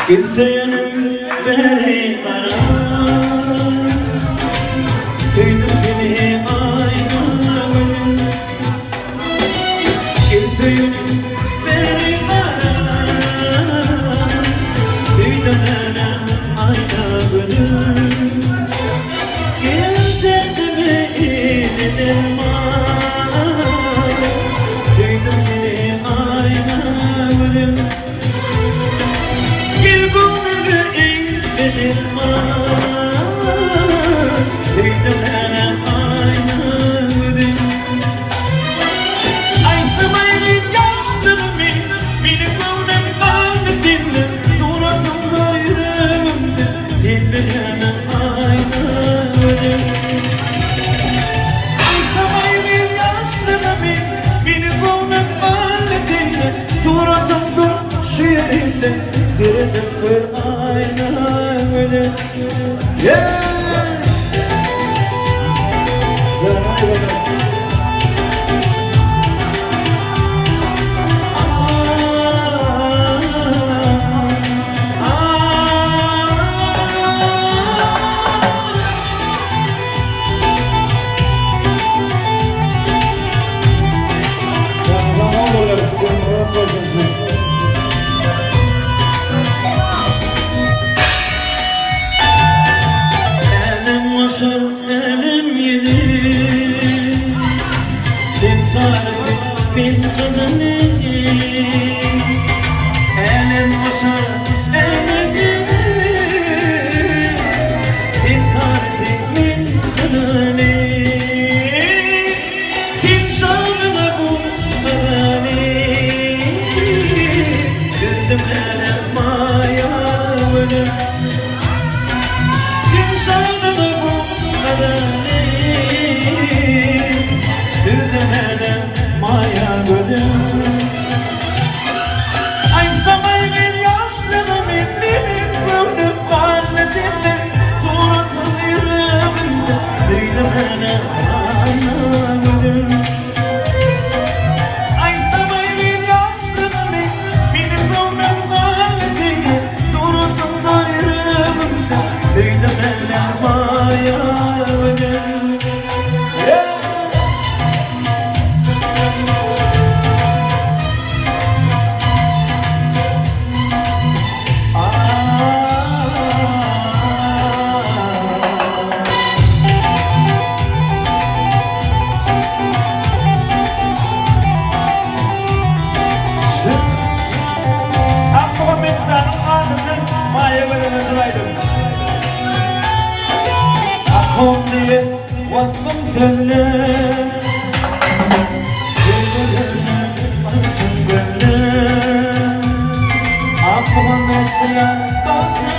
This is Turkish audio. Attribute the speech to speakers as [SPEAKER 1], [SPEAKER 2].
[SPEAKER 1] Kimsenin beri bana duydum seni aynalar kimsenin beri bana duydum bana aynalar kimsenin beri bana duydum seni aynalar yeah. Elim yedi bin kadını elim boşa elim yedi bin kadını kim şanlı bu kadını gördüm elim mayavını kim şanlı bu Maya gözüm ay zamanın yaşlarımı benim gönlüm kalbimde suratın yüreğimde duydum bana Maya gözüm ay zamanın yaşlarımı benim gönlüm kalbimde suratın yüreğimde duydum bana Maya gözüm Akondiye vattım telle aklıma mesela baktım